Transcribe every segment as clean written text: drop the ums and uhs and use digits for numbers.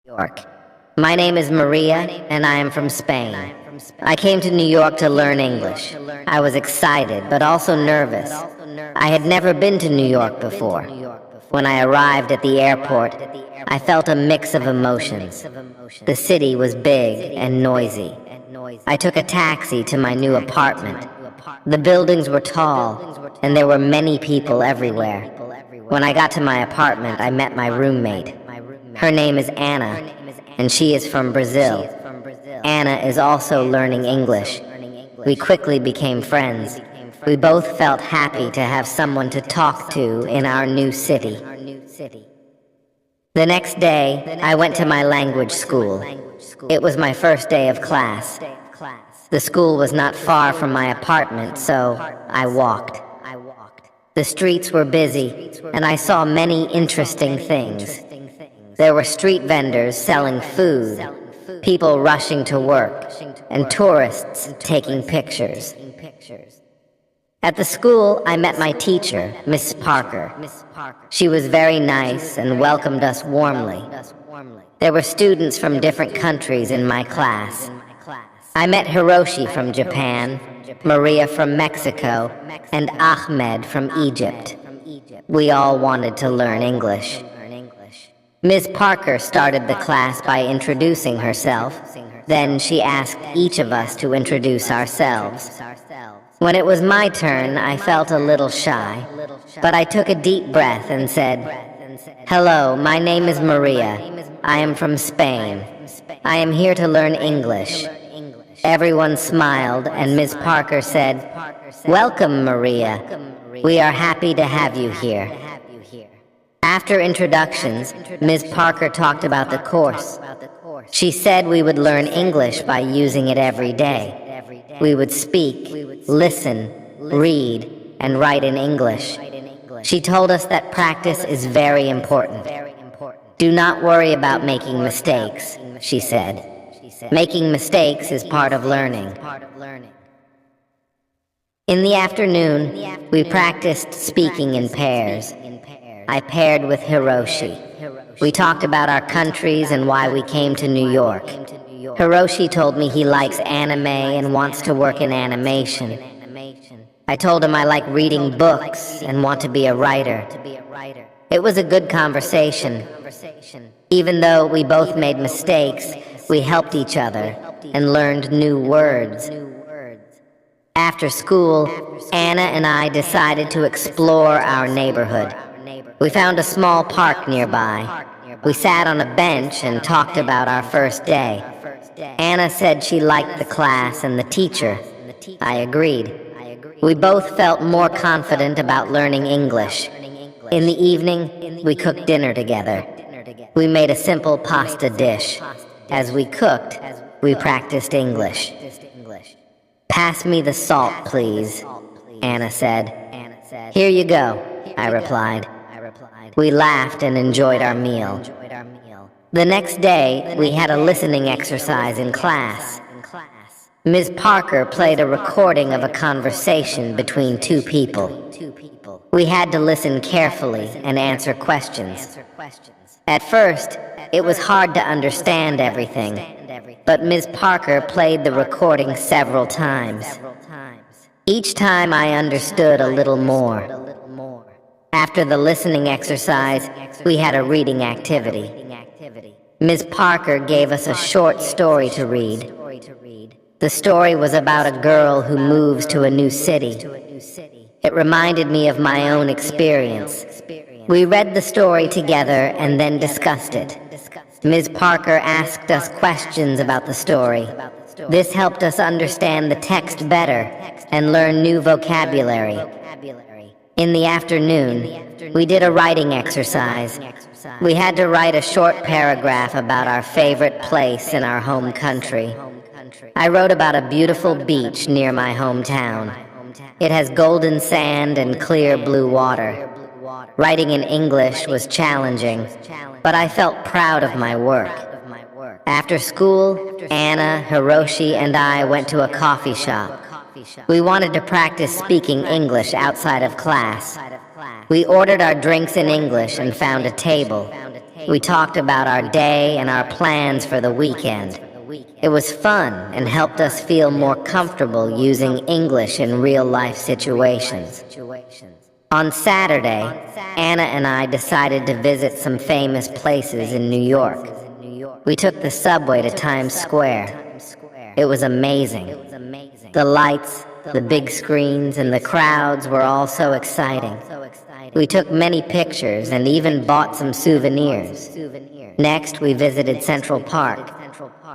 York. My name is Maria, and I am from Spain. I came to New York to learn English. I was excited, but also nervous. I had never been to New York before. When I arrived at the airport, I felt a mix of emotions. The city was big and noisy. I took a taxi to my new apartment. The buildings were tall, and there were many people everywhere. When I got to my apartment, I met my roommate. Her name is Anna, and she is from Brazil. Anna is also learning English. We quickly became friends. We both felt happy to have someone to talk to in our new city. The next day, I went to my language school. It was my first day of class. The school was not far from my apartment, so I walked. The streets were busy, and I saw many interesting things. There were street vendors selling food, people rushing to work, and tourists taking pictures. At the school, I met my teacher, Miss Parker. She was very nice and welcomed us warmly. There were students from different countries in my class. I met Hiroshi from Japan, Maria from Mexico, and Ahmed from Egypt. We all wanted to learn English. Ms. Parker started the class by introducing herself. Then she asked each of us to introduce ourselves. When it was my turn, I felt a little shy, but I took a deep breath and said, "Hello, my name is Maria. I am from Spain. I am here to learn English." Everyone smiled, and Ms. Parker said, "Welcome, Maria. We are happy to have you here." After introductions, Ms. Parker talked about the course. She said we would learn English by using it every day. We would speak, listen, read, and write in English. She told us that practice is very important. "Do not worry about making mistakes," she said. "Making mistakes is part of learning." In the afternoon, we practiced speaking in pairs. I paired with Hiroshi. We talked about our countries and why we came to New York. Hiroshi told me he likes anime and wants to work in animation. I told him I like reading books and want to be a writer. It was a good conversation. Even though we both made mistakes, we helped each other and learned new words. After school, Anna and I decided to explore our neighborhood. We found a small park nearby. We sat on a bench and talked about our first day. Anna said she liked the class and the teacher. I agreed. We both felt more confident about learning English. In the evening, we cooked dinner together. We made a simple pasta dish. As we cooked, we practiced English. "Pass me the salt, please," Anna said. "Here you go," I replied. We laughed and enjoyed our meal. The next day, we had a listening exercise in class. Ms. Parker played a recording of a conversation between two people. We had to listen carefully and answer questions. At first, it was hard to understand everything, but Ms. Parker played the recording several times. Each time I understood a little more. After the listening exercise, we had a reading activity. Ms. Parker gave us a short story to read. The story was about a girl who moves to a new city. It reminded me of my own experience. We read the story together and then discussed it. Ms. Parker asked us questions about the story. This helped us understand the text better and learn new vocabulary. In the afternoon, we did a writing exercise. We had to write a short paragraph about our favorite place in our home country. I wrote about a beautiful beach near my hometown. It has golden sand and clear blue water. Writing in English was challenging, but I felt proud of my work. After school, Anna, Hiroshi, and I went to a coffee shop. We wanted to practice speaking English outside of class. We ordered our drinks in English and found a table. we talked about our day and our plans for the weekend. It was fun and helped us feel more comfortable using English in real-life situations. On Saturday, Anna and I decided to visit some famous places in New York. We took the subway to Times Square. It was amazing. The lights, the big screens, and the crowds were all so exciting. We took many pictures and even bought some souvenirs. Next, we visited Central Park.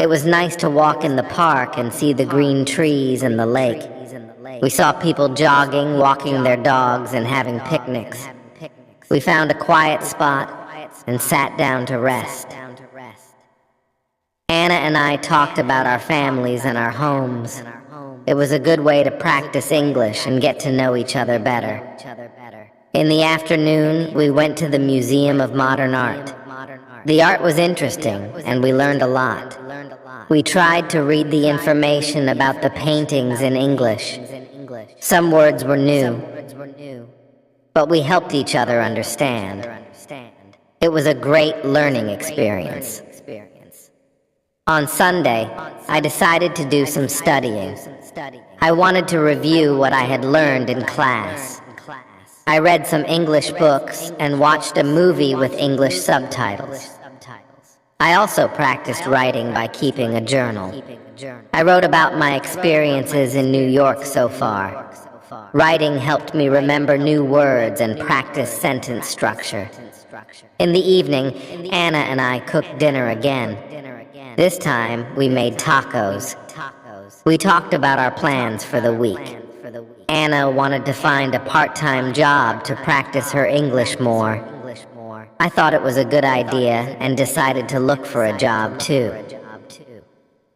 It was nice to walk in the park and see the green trees and the lake. We saw people jogging, walking their dogs, and having picnics. We found a quiet spot and sat down to rest. Anna and I talked about our families and our homes. It was a good way to practice English and get to know each other better. In the afternoon, we went to the Museum of Modern Art. The art was interesting, and we learned a lot. We tried to read the information about the paintings in English. Some words were new, but we helped each other understand. It was a great learning experience. On Sunday, I decided to do some studying. I wanted to review what I had learned in class. I read some English books and watched a movie with English subtitles. I also practiced writing by keeping a journal. I wrote about my experiences in New York so far. Writing helped me remember new words and practice sentence structure. In the evening, Anna and I cooked dinner again. This time, we made tacos. We talked about our plans for the week. Anna wanted to find a part-time job to practice her English more. I thought it was a good idea and decided to look for a job too.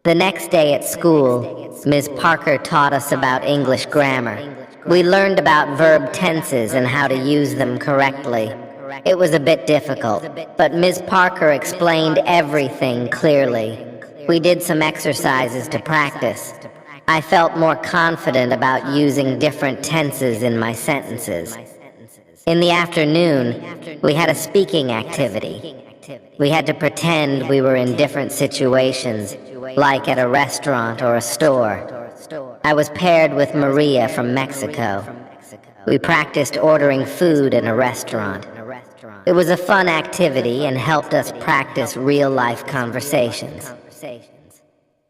The next day at school, Ms. Parker taught us about English grammar. We learned about verb tenses and how to use them correctly. It was a bit difficult, but Ms. Parker explained everything clearly. We did some exercises to practice. I felt more confident about using different tenses in my sentences. In the afternoon, we had a speaking activity. We had to pretend we were in different situations, like at a restaurant or a store. I was paired with Maria from Mexico. We practiced ordering food in a restaurant. It was a fun activity and helped us practice real-life conversations.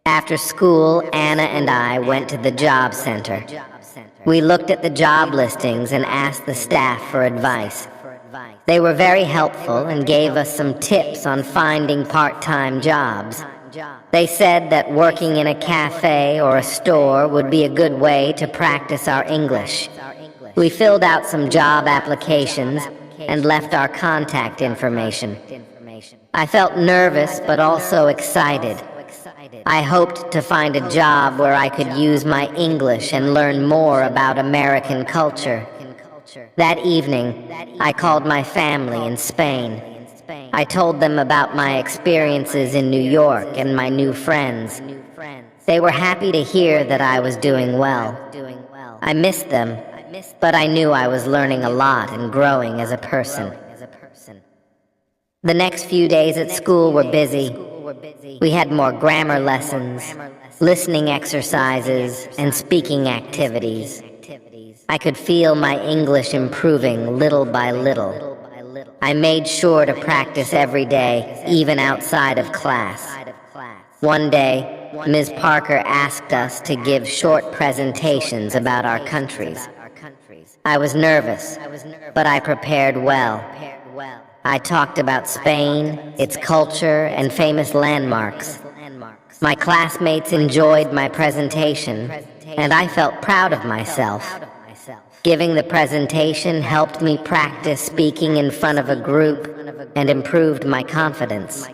After school, Anna and I went to the job center. We looked at the job listings and asked the staff for advice. They were very helpful and gave us some tips on finding part-time jobs. They said that working in a cafe or a store would be a good way to practice our English. We filled out some job applications and left our contact information. I felt nervous but also excited. I hoped to find a job where I could use my English and learn more about American culture. That evening, I called my family in Spain. I told them about my experiences in New York and my new friends. They were happy to hear that I was doing well. I missed them, but I knew I was learning a lot and growing as a person. The next few days at school were busy. We had more grammar lessons, listening exercises, and speaking activities. I could feel my English improving little by little. I made sure to practice every day, even outside of class. One day, Ms. Parker asked us to give short presentations about our countries. I was nervous, but I prepared well. I talked about Spain, its culture, and famous landmarks. My classmates enjoyed my presentation, and I felt proud of myself. Giving the presentation helped me practice speaking in front of a group and improved my confidence.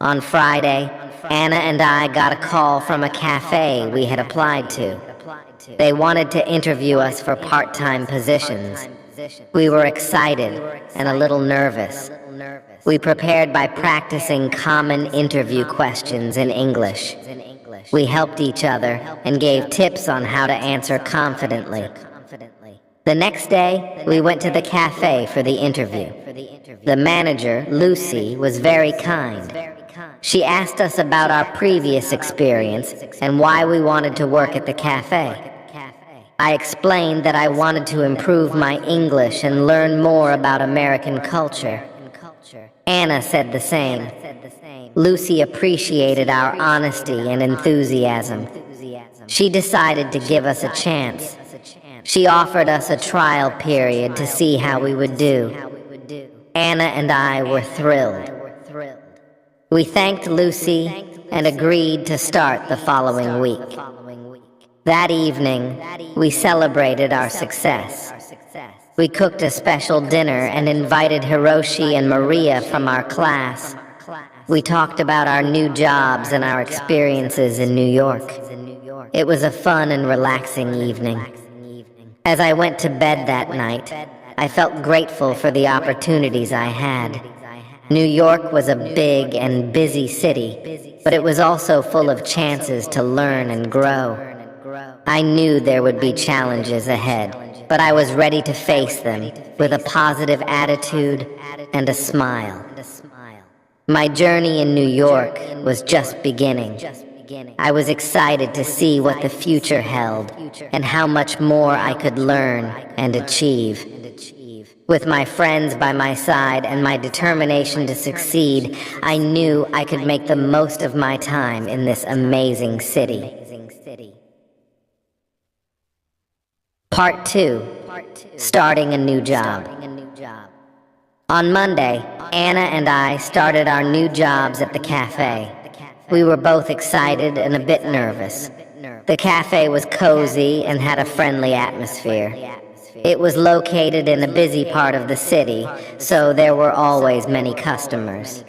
On Friday, Anna and I got a call from a cafe we had applied to. They wanted to interview us for part-time positions. We were excited and a little nervous. We prepared by practicing common interview questions in English. We helped each other and gave tips on how to answer confidently. The next day, we went to the cafe for the interview. The manager, Lucy, was very kind. She asked us about our previous experience and why we wanted to work at the cafe. I explained that I wanted to improve my English and learn more about American culture. Anna said the same. Lucy appreciated our honesty and enthusiasm. She decided to give us a chance. She offered us a trial period to see how we would do. Anna and I were thrilled. We thanked Lucy and agreed to start the following week. That evening, we celebrated our success. We cooked a special dinner and invited Hiroshi and Maria from our class. We talked about our new jobs and our experiences in New York. It was a fun and relaxing evening. As I went to bed that night, I felt grateful for the opportunities I had. New York was a big and busy city, but it was also full of chances to learn and grow. I knew there would be challenges ahead, but I was ready to face them with a positive attitude and a smile. My journey in New York was just beginning. I was excited to see what the future held and how much more I could learn and achieve. With my friends by my side and my determination to succeed, I knew I could make the most of my time in this amazing city. Part 2. Starting a new job. On Monday, Anna and I started our new jobs at the cafe. We were both excited and a bit nervous. The cafe was cozy and had a friendly atmosphere. It was located in a busy part of the city, so there were always many customers.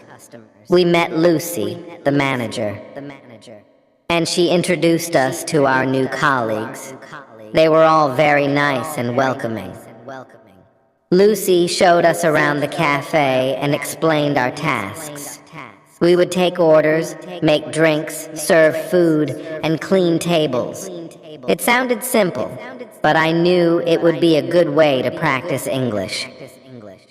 We met Lucy, the manager, and she introduced us to our new colleagues. They were all very nice and welcoming. Lucy showed us around the cafe and explained our tasks. We would take orders, make drinks, serve food, and clean tables. It sounded simple, but I knew it would be a good way to practice English.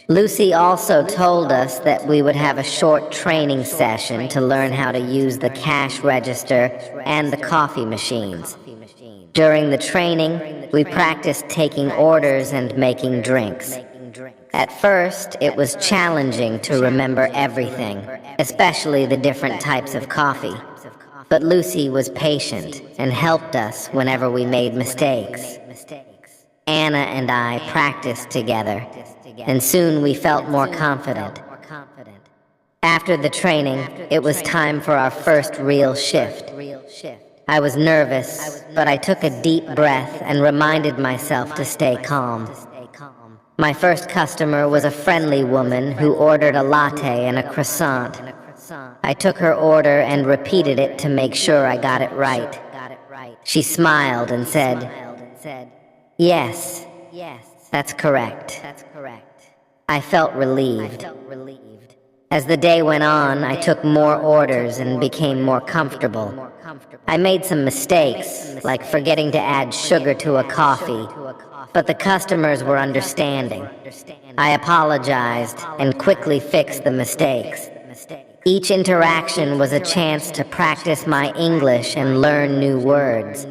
Lucy also told us that we would have a short training session to learn how to use the cash register and the coffee machines. During the training, we practiced taking orders and making drinks. At first, it was challenging to remember everything, especially the different types of coffee. But Lucy was patient and helped us whenever we made mistakes. Anna and I practiced together, and soon we felt more confident. After the training, it was time for our first real shift. I was nervous, but I took a deep breath and reminded myself to stay calm. My first customer was a friendly woman who ordered a latte and a croissant. I took her order and repeated it to make sure I got it right. She smiled and said, "Yes, that's correct." I felt relieved. As the day went on, I took more orders and became more comfortable. I made some mistakes, like forgetting to add sugar to a coffee, but the customers were understanding. I apologized and quickly fixed the mistakes. Each interaction was a chance to practice my English and learn new words.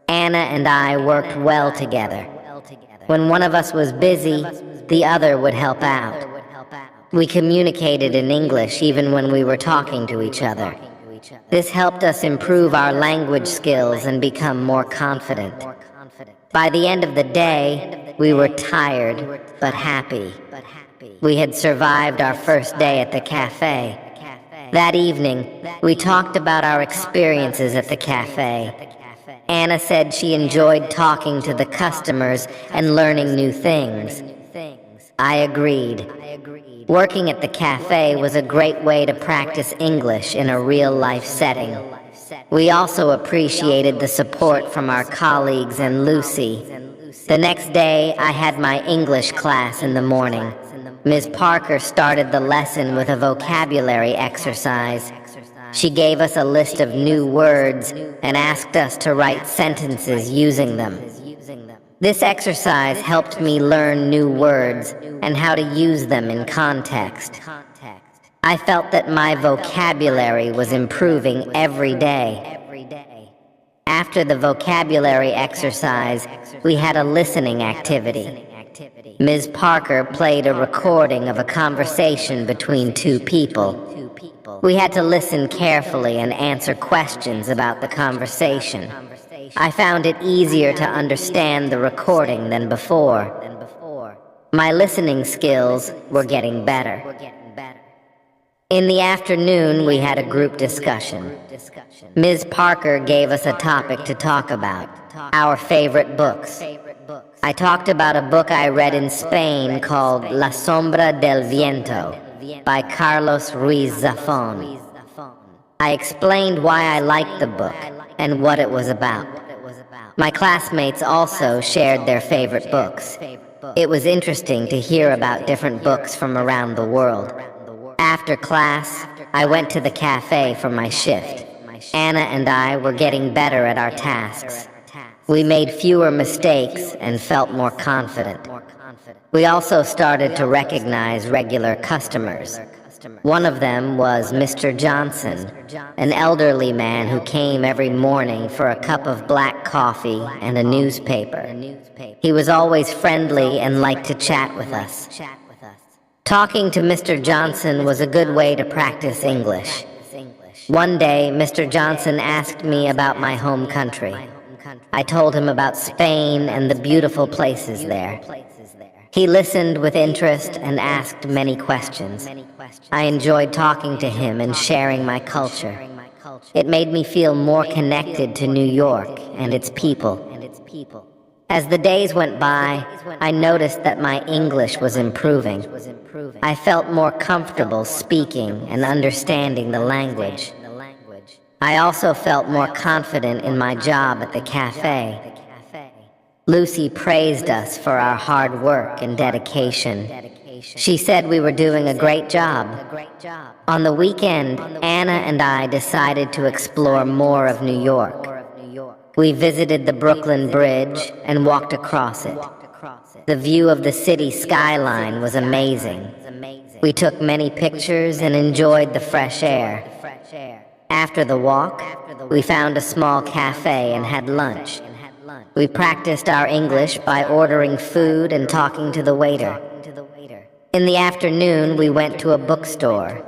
Anna and I worked well together. When one of us was busy, the other would help out. We communicated in English even when we were talking to each other. This helped us improve our language skills and become more confident. By the end of the day, we were tired but happy. We had survived our first day at the cafe. That evening, we talked about our experiences at the cafe. Anna said she enjoyed talking to the customers and learning new things. I agreed. Working at the cafe was a great way to practice English in a real-life setting. We also appreciated the support from our colleagues and Lucy. The next day, I had my English class in the morning. Ms. Parker started the lesson with a vocabulary exercise. She gave us a list of new words and asked us to write sentences using them. This exercise helped me learn new words and how to use them in context. I felt that my vocabulary was improving every day. After the vocabulary exercise, we had a listening activity. Ms. Parker played a recording of a conversation between two people. We had to listen carefully and answer questions about the conversation. I found it easier to understand the recording than before. My listening skills were getting better. In the afternoon, we had a group discussion. Ms. Parker gave us a topic to talk about, our favorite books. I talked about a book I read in Spain called La Sombra del Viento by Carlos Ruiz Zafón. I explained why I liked the book and what it was about. My classmates also shared their favorite books. It was interesting to hear about different books from around the world. After class, I went to the cafe for my shift. Anna and I were getting better at our tasks. We made fewer mistakes and felt more confident. We also started to recognize regular customers. One of them was Mr. Johnson, an elderly man who came every morning for a cup of black coffee and a newspaper. He was always friendly and liked to chat with us. Talking to Mr. Johnson was a good way to practice English. One day, Mr. Johnson asked me about my home country. I told him about Spain and the beautiful places there. He listened with interest and asked many questions. I enjoyed talking to him and sharing my culture. It made me feel more connected to New York and its people. As the days went by, I noticed that my English was improving. I felt more comfortable speaking and understanding the language. I also felt more confident in my job at the cafe. Lucy praised us for our hard work and dedication. She said we were doing a great job. On the weekend, Anna and I decided to explore more of New York. We visited the Brooklyn Bridge and walked across it. The view of the city skyline was amazing. We took many pictures and enjoyed the fresh air. After the walk, we found a small cafe and had lunch. We practiced our English by ordering food and talking to the waiter. In the afternoon, we went to a bookstore.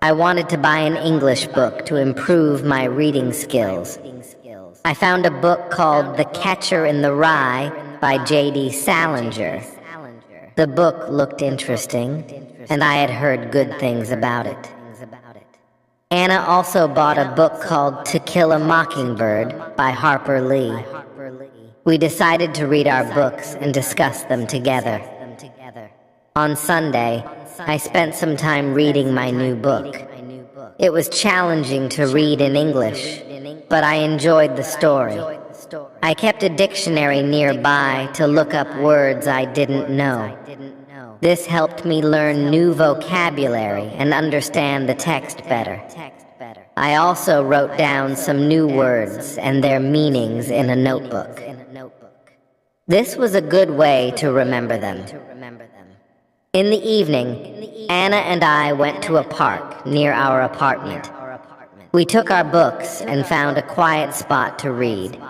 I wanted to buy an English book to improve my reading skills. I found a book called The Catcher in the Rye by J.D. Salinger. The book looked interesting, and I had heard good things about it. Anna also bought a book called To Kill a Mockingbird by Harper Lee. We decided to read our books and discuss them together. On Sunday, I spent some time reading my new book. It was challenging to read in English, but I enjoyed the story. I kept a dictionary nearby to look up words I didn't know. This helped me learn new vocabulary and understand the text better. I also wrote down some new words and their meanings in a notebook. This was a good way to remember them. In the evening, Anna and I went to a park near our apartment. We took our books and found a quiet spot to read.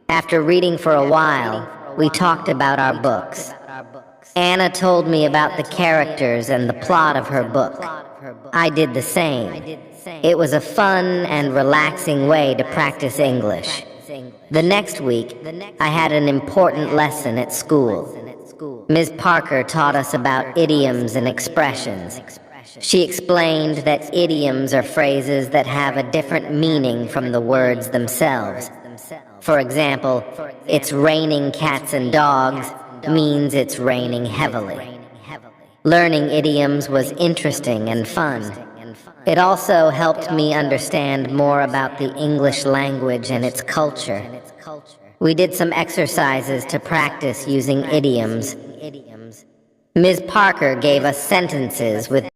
After reading for a while, we talked about our books. Anna told me about the characters and the plot of her book. I did the same. It was a fun and relaxing way to practice English. The next week, I had an important lesson at school. Ms. Parker taught us about idioms and expressions. She explained that idioms are phrases that have a different meaning from the words themselves. For example, "It's raining cats and dogs" means it's raining heavily. Learning idioms was interesting and fun. It also helped me understand more about the English language and its culture. We did some exercises to practice using idioms. Ms. Parker gave us sentences with